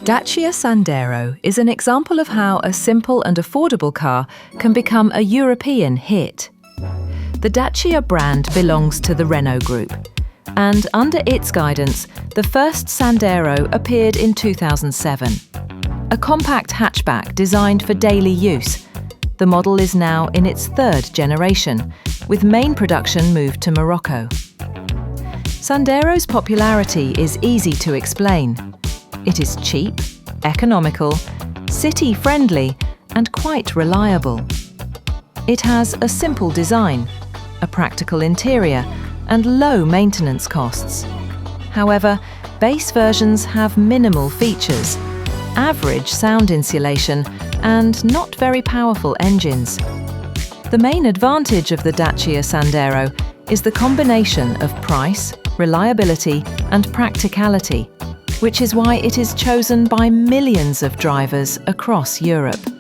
Dacia Sandero is an example of how a simple and affordable car can become a European hit. The Dacia brand belongs to the Renault Group, and under its guidance, the first Sandero appeared in 2007. A compact hatchback designed for daily use, the model is now in its third generation, with main production moved to Morocco. Sandero's popularity is easy to explain. It is cheap, economical, city-friendly, and quite reliable. It has a simple design, a practical interior, and low maintenance costs. However, base versions have minimal features, average sound insulation, and not very powerful engines. The main advantage of the Dacia Sandero is the combination of price, reliability, and practicality, which is why it is chosen by millions of drivers across Europe.